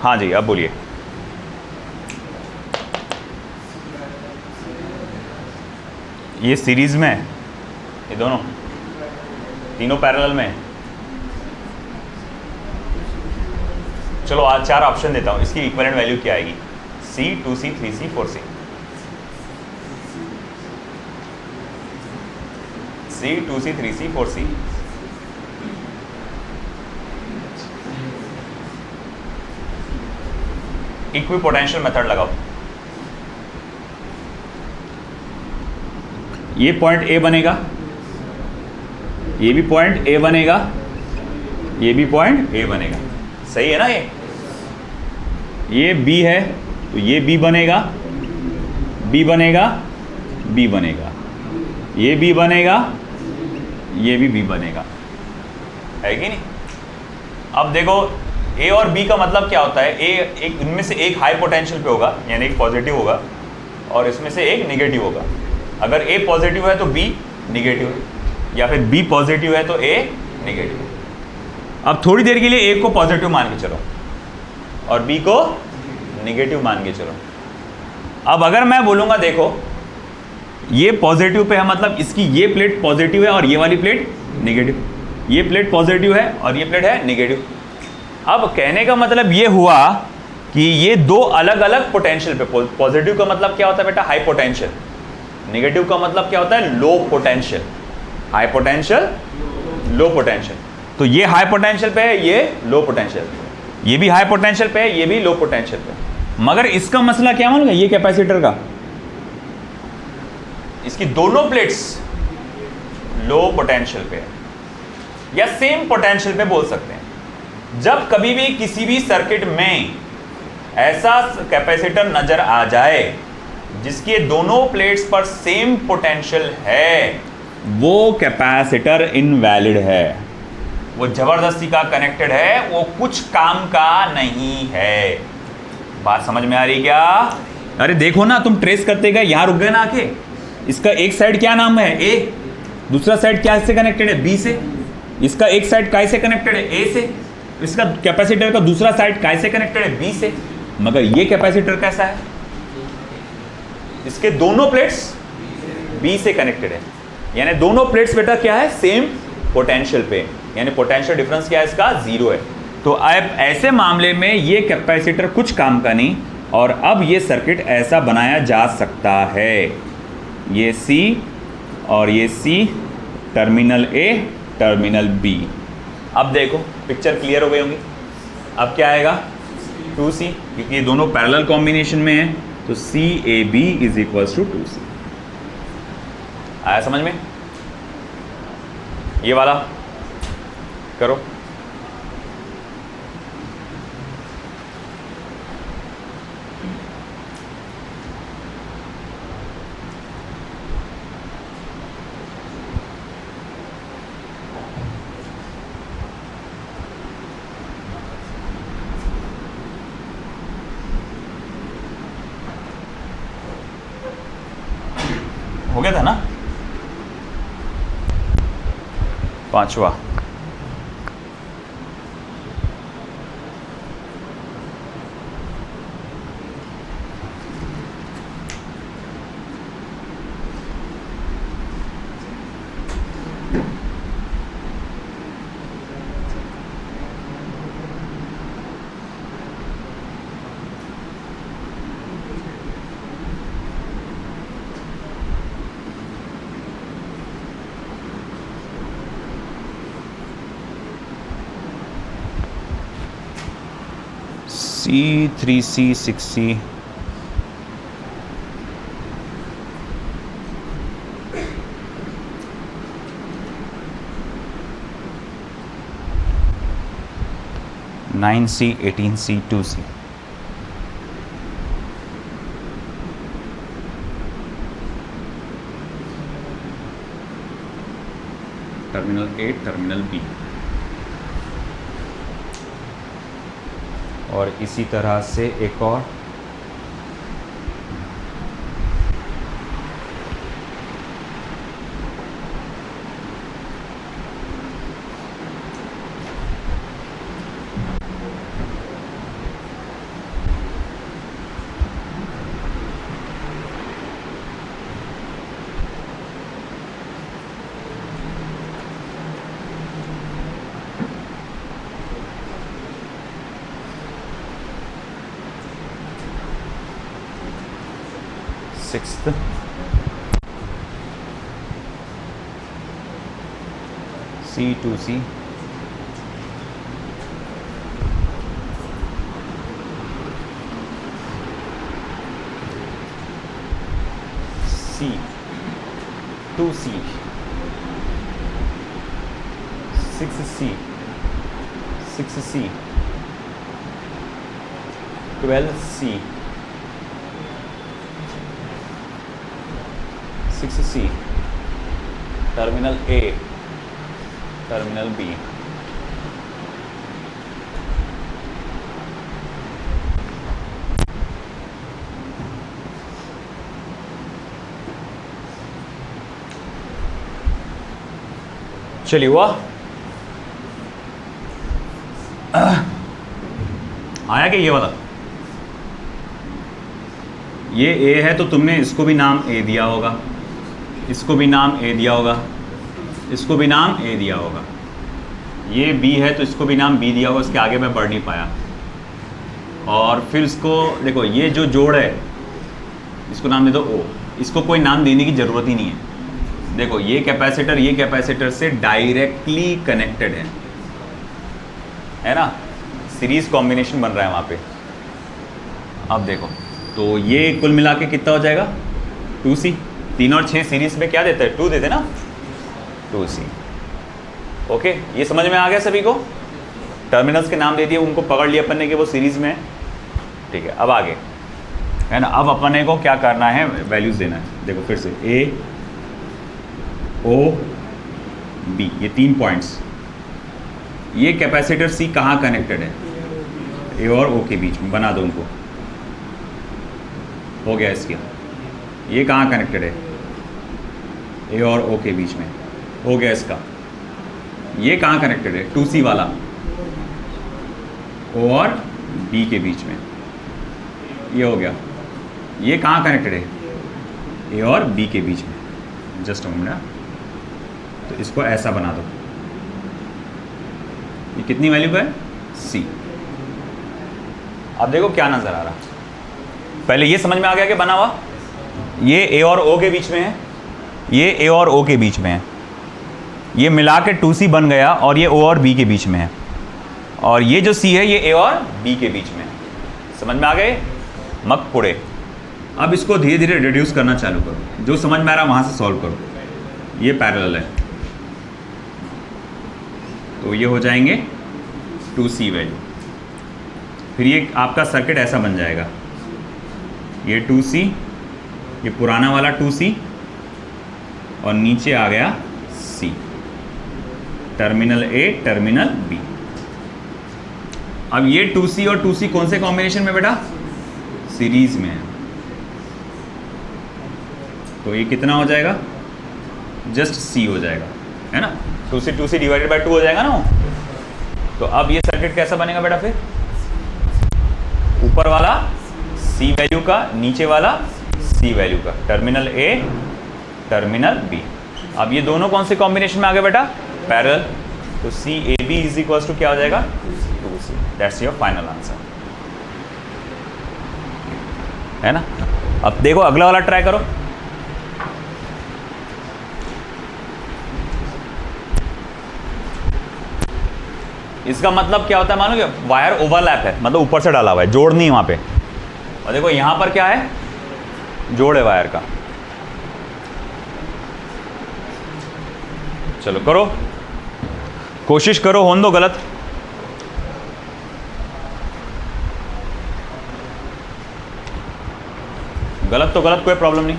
हाँ जी, अब बोलिए। ये सीरीज में है, ये दोनों तीनों पैरेलल में है। चलो आज 4 ऑप्शन देता हूँ, इसकी इक्विवेलेंट वैल्यू क्या आएगी? C, 2C, 3C, 4C। C, 2C, 3C, 4C। Equipotential method लगाओ। ये पॉइंट A बनेगा, ये भी पॉइंट A बनेगा, ये भी पॉइंट A बनेगा, सही है ना? ये B है तो ये B बनेगा, B बनेगा, B बनेगा, ये B बनेगा, ये भी B बनेगा, है कि नहीं? अब देखो A और B का मतलब क्या होता है? A एक इनमें से एक हाई पोटेंशियल पे होगा, यानी एक पॉजिटिव होगा, और इसमें से एक निगेटिव होगा। अगर A पॉजिटिव है तो B निगेटिव है, या फिर B पॉजिटिव है तो A निगेटिव है। अब थोड़ी देर के लिए A को पॉजिटिव मान के चलो और B को निगेटिव मान के चलो। अब अगर मैं बोलूँगा देखो ये पॉजिटिव पे है, मतलब इसकी ये प्लेट पॉजिटिव है और ये वाली प्लेट निगेटिव, ये प्लेट पॉजिटिव है और ये प्लेट है निगेटिव। अब कहने का मतलब ये हुआ कि ये दो अलग अलग पोटेंशियल पे, पॉजिटिव का मतलब क्या होता है बेटा? High potential. नेगेटिव का मतलब क्या होता है? Low potential. High potential, low potential. तो ये हाई पोटेंशियल पे है, ये लो पोटेंशियल, ये भी हाई पोटेंशियल पे है, ये भी लो पोटेंशियल पे। मगर इसका मसला क्या मालूम है? ये कैपेसिटर का, इसकी दोनों प्लेट्स लो पोटेंशियल पे है या सेम पोटेंशियल पे बोल सकते हैं। जब कभी भी किसी भी सर्किट में ऐसा कैपेसिटर नजर आ जाए जिसके दोनों प्लेट्स पर सेम पोटेंशियल है, वो कैपेसिटर इनवैलिड है, वो जबरदस्ती का कनेक्टेड है, वो कुछ काम का नहीं है। बात समझ में आ रही क्या? अरे देखो ना, तुम ट्रेस करते गए, यहां रुक गए ना आके। इसका एक साइड क्या नाम है? ए। दूसरा साइड क्या से कनेक्टेड है? बी से। इसका एक साइड काय से कनेक्टेड है? ए से। इसका कैपेसिटर का दूसरा साइड काय से कनेक्टेड है? बी से। मगर ये कैपेसिटर कैसा है? इसके दोनों प्लेट्स बी से कनेक्टेड है, यानी दोनों प्लेट्स बेटा क्या है? सेम पोटेंशियल पे, यानी पोटेंशियल डिफरेंस क्या है इसका? 0 है। तो अब ऐसे मामले में ये कैपेसिटर कुछ काम का नहीं, और अब ये सर्किट ऐसा बनाया जा सकता है, ये C और ये C, terminal A, terminal B। अब देखो पिक्चर क्लियर हो गई होंगी। अब क्या आएगा? 2C, क्योंकि ये दोनों पैरेलल कॉम्बिनेशन में है, तो CAB is equals to 2C। आया समझ में? ये वाला करो। हो गया था ना? पांचवा, C, 3C, 6C, nine C, 18C, 2C। Terminal A, terminal B। और इसी तरह से एक और, 6th, C2C, C2C, 6C, 6C, 12C, 6C, terminal A, terminal B, चलिए हुआ, आया कि ये वाला, ये A है तो तुमने इसको भी नाम A दिया होगा, इसको भी नाम A दिया होगा, इसको भी नाम A दिया होगा, ये B है तो इसको भी नाम B दिया होगा, इसके आगे मैं बढ़ नहीं पाया। और फिर इसको देखो, ये जो जोड़ है इसको नाम दे दो O, इसको कोई नाम देने की ज़रूरत ही नहीं है। देखो ये कैपेसिटर से डायरेक्टली कनेक्टेड है ना, सीरीज कॉम्बिनेशन बन रहा है वहाँ पे। अब देखो तो ये कुल मिला के कितना हो जाएगा 2C, 3 और 6 सीरीज में क्या देते हैं 2 देते ना, 2C। ओके, ये समझ में आ गया सभी को, टर्मिनल्स के नाम दे दिए, उनको पकड़ लिया अपन ने कि वो सीरीज में है। ठीक है, अब आगे है ना, अब अपने को क्या करना है, वैल्यूज देना है। देखो फिर से A O B, ये 3 पॉइंट्स, ये कैपेसिटर C कहाँ कनेक्टेड है, A और O के बीच में, बना दो उनको, हो गया इसका। ये कहाँ कनेक्टेड है, A और O के बीच में, हो गया इसका। ये कहाँ कनेक्टेड है 2C वाला, O और B के बीच में, ये हो गया। ये कहाँ कनेक्टेड है, A और B के बीच में, जस्ट मिनट, तो इसको ऐसा बना दो। ये कितनी वैल्यू का है C। अब देखो क्या नजर आ रहा, पहले ये समझ में आ गया कि बना हुआ, ये A और O के बीच में है, ये A और O के बीच में है, ये मिला के 2C बन गया, और ये O और B के बीच में है, और ये जो C है ये A और B के बीच में है। समझ में आ गए, मत पुड़े। अब इसको धीरे धीरे रिड्यूस करना चालू करो, जो समझ में आ रहा है वहाँ से सॉल्व करो। ये पैरेलल है तो ये हो जाएंगे 2C वैल्यू। फिर ये आपका सर्किट ऐसा बन जाएगा, ये 2C, ये पुराना वाला 2C, और नीचे आ गया C, terminal A, terminal B। अब ये 2C और 2C कौन से कॉम्बिनेशन में बेटा, सीरीज में है, तो ये कितना हो जाएगा, जस्ट C हो जाएगा, है ना, 2C डिवाइडेड बाय 2 हो जाएगा ना। तो अब ये सर्किट कैसा बनेगा बेटा, फिर ऊपर वाला C वैल्यू का, नीचे वाला C वैल्यू का, टर्मिनल A, टर्मिनल B। अब ये दोनों कौन से कॉम्बिनेशन में आ गए बेटा, पैरेलल, तो CAB इज इक्वल टू क्या हो जाएगा 2C। That's your final answer, है ना। अब देखो अगला वाला ट्राई करो। इसका मतलब क्या होता है, मानो कि वायर ओवरलैप है, मतलब ऊपर से डाला हुआ है, जोड़ नहीं वहां पे। और देखो यहां पर क्या है, जोड़ है वायर का। चलो करो, कोशिश करो, होने दो गलत। गलत तो गलत, कोई प्रॉब्लम नहीं।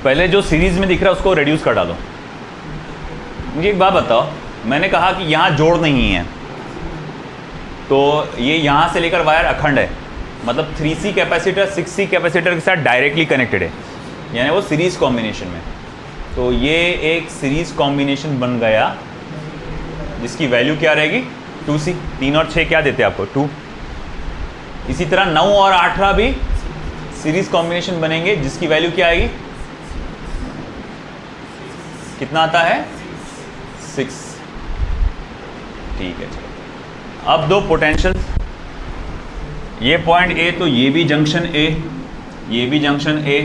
पहले जो सीरीज में दिख रहा है उसको रिड्यूस कर डालो। मुझे एक बात बताओ, मैंने कहा कि यहाँ जोड़ नहीं है, तो ये यहाँ से लेकर वायर अखंड है, मतलब 3C कैपेसिटर 6C कैपेसिटर के साथ डायरेक्टली कनेक्टेड है, यानी वो सीरीज कॉम्बिनेशन में। तो ये एक सीरीज कॉम्बिनेशन बन गया जिसकी वैल्यू क्या रहेगी 2C। 3 और 6 क्या देते हैं आपको 2, इसी तरह 9 और 18 भी सीरीज कॉम्बिनेशन बनेंगे, जिसकी वैल्यू क्या आएगी, कितना आता है 6। ठीक है, चलो अब दो पोटेंशियल, ये पॉइंट ए, तो ये भी जंक्शन ए, ये भी जंक्शन ए,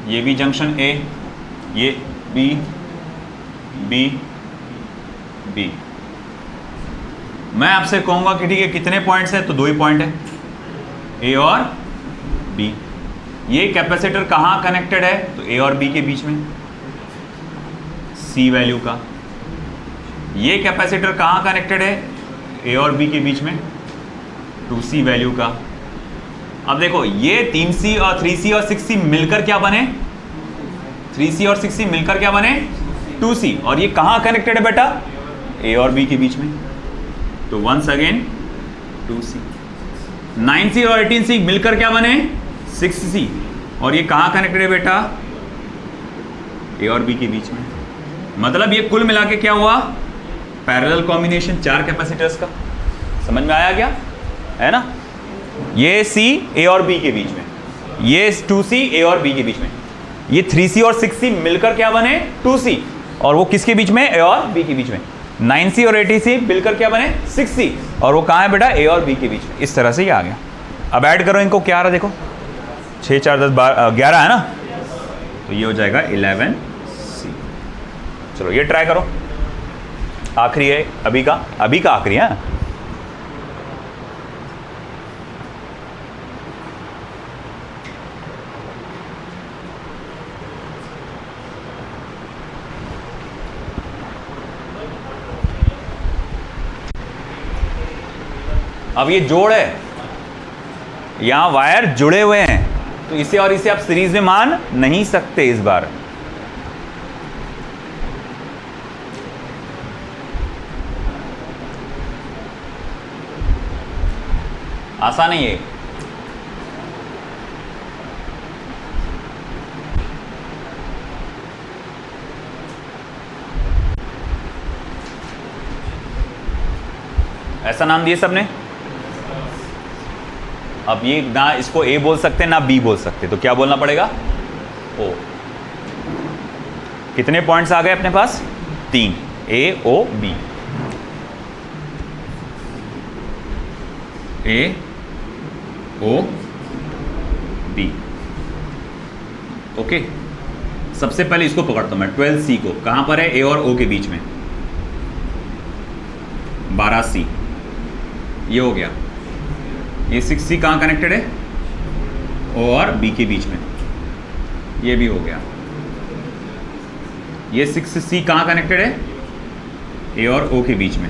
ये भी जंक्शन ए, ये बी बी बी। मैं आपसे कहूंगा कि ठीक है कितने पॉइंट्स हैं, तो 2 ही पॉइंट है, ए और बी। ये कैपेसिटर कहाँ कनेक्टेड है, तो ए और बी के बीच में, सी वैल्यू का। ये कैपेसिटर कहाँ कनेक्टेड है, ए और बी के बीच में, 2C वैल्यू का। अब देखो ये 3C और 3C और 6C मिलकर क्या बने, 3C और 6C मिलकर क्या बने, 2C। और ये कहाँ कनेक्टेड है बेटा, ए और बी के बीच में, तो वंस अगेन 2C। 9C और 18C मिलकर क्या बने, 6C। और ये कहाँ कनेक्टेड है बेटा, ए और बी के बीच में। मतलब ये कुल मिला के क्या हुआ, पैरेलल कॉम्बिनेशन 4 कैपेसिटर्स का। समझ में आया क्या, है ना। ये C A और B के बीच में, ये 2C A और B के बीच में, ये 3C और 6C मिलकर क्या बने, 2C। और वो किसके बीच में, A और B के बीच में। 9C और 18C मिलकर क्या बने, 6C। और वो कहाँ है बेटा, A और B के बीच में। इस तरह से ये आ गया। अब ऐड करो इनको, क्या आ रहा देखो, 6 4 10 11 है ना, तो ये हो जाएगा 11C। चलो ये ट्राई करो, आखिरी है अभी का आखिरी है। अब ये जोड़ है, यहां वायर जुड़े हुए हैं, तो इसे और इसे आप सीरीज में मान नहीं सकते इस बार। आसान है ये। ऐसा नाम दिए सबने। अब ये ना इसको ए बोल सकते ना बी बोल सकते, तो क्या बोलना पड़ेगा, ओ। कितने पॉइंट्स आ गए अपने पास, 3, ए ओ बी। ए ओ बी, ओके। सबसे पहले इसको पकड़ता हूं मैं, 12C को। कहां पर है, ए और ओ के बीच में, 12C, ये हो गया। ये 6C कहाँ कनेक्टेड है, ओ और बी के बीच में, ये भी हो गया। ये 6C कहाँ कनेक्टेड है, ए और ओ के बीच में,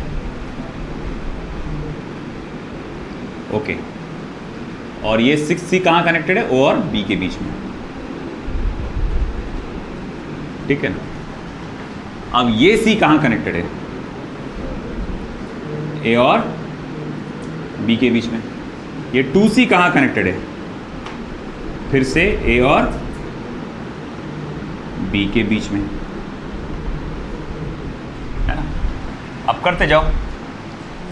ओके। और ये 6C कहाँ कनेक्टेड है, ओ और बी के बीच में, ठीक है ना। अब ये C कहाँ कनेक्टेड है, ए और बी के बीच में। ये 2C कहाँ कनेक्टेड है, फिर से ए और बी के बीच में, है ना। अब करते जाओ।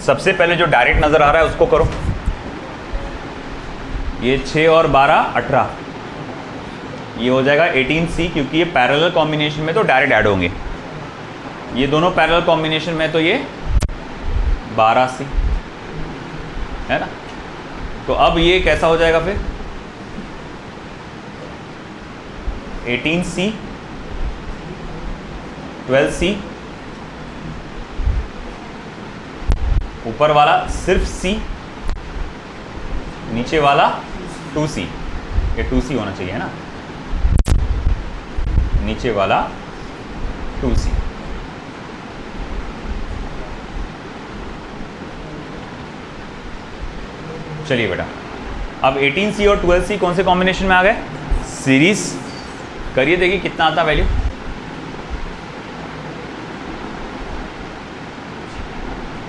सबसे पहले जो डायरेक्ट नजर आ रहा है उसको करो। ये 6 और 12 18, ये हो जाएगा 18C, क्योंकि ये पैरेलल कॉम्बिनेशन में तो डायरेक्ट ऐड होंगे। ये दोनों पैरेलल कॉम्बिनेशन में तो ये 12C, है ना। तो अब ये कैसा हो जाएगा फिर, 18C 12C, ऊपर वाला सिर्फ C, नीचे वाला 2C। ये 2C होना चाहिए, है ना, नीचे वाला 2C। चलिए बेटा, अब 18C और 12C कौन से कॉम्बिनेशन में आ गए, सीरीज। करिए, देखिए कितना आता वैल्यू।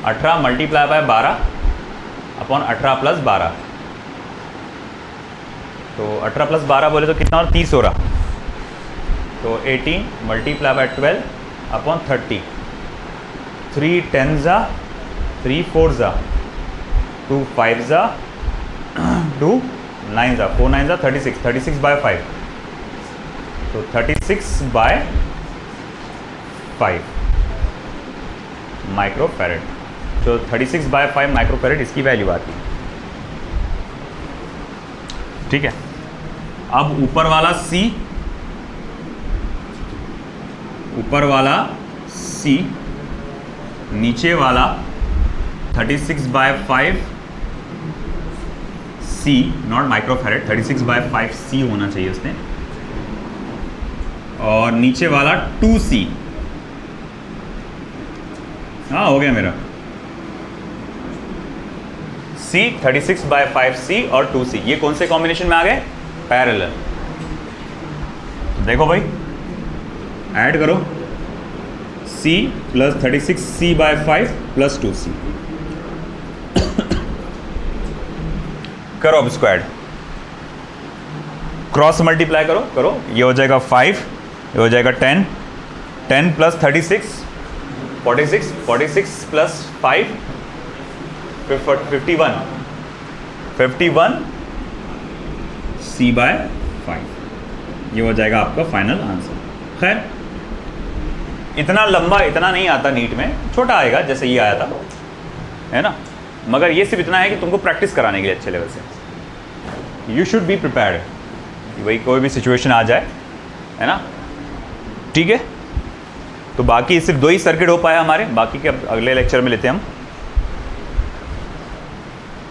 अठारह मल्टीप्लाई बाय 12 अपॉन 18 प्लस 12, तो 18 प्लस 12 बोले तो कितना और 30 हो रहा, तो 18 मल्टीप्लाई बाय 12 अपॉन 30, 3 10 जा, 3 4 जा, 2 5 जा, 2 9 जा 4 9 जा 36, 36 बाय 5, तो 36 बाय 5 माइक्रो फैरेड। तो 36 बाय 5 माइक्रो फैरेड इसकी वैल्यू आती है। ठीक है, अब ऊपर वाला C, नीचे वाला 36 by 5 C, not microfarad, 36 by 5 C होना चाहिए उसने, और नीचे वाला 2C। हाँ हो गया मेरा C 36 बाय 5C और 2C, ये कौन से कॉम्बिनेशन में आ गए? पैरेलल। देखो भाई ऐड करो, C plus 36C bye 5 plus 2C, करो अब स्क्वाड, क्रॉस मल्टीप्लाई करो, ये हो जाएगा 5, ये हो जाएगा 10, 10 प्लस 36 46, 46 प्लस 5 51, 51 C बाय 5, ये हो जाएगा आपका फाइनल आंसर। खैर इतना लंबा इतना नहीं आता नीट में, छोटा आएगा जैसे ये आया था, है ना, मगर ये सिर्फ इतना है कि तुमको प्रैक्टिस कराने के लिए अच्छे लेवल से। यू शुड बी प्रिपेयर्ड कि भाई कोई भी सिचुएशन आ जाए, है ना। ठीक है, तो बाकी सिर्फ 2 ही सर्किट हो पाया हमारे, बाकी के अब अगले लेक्चर में लेते हैं हम।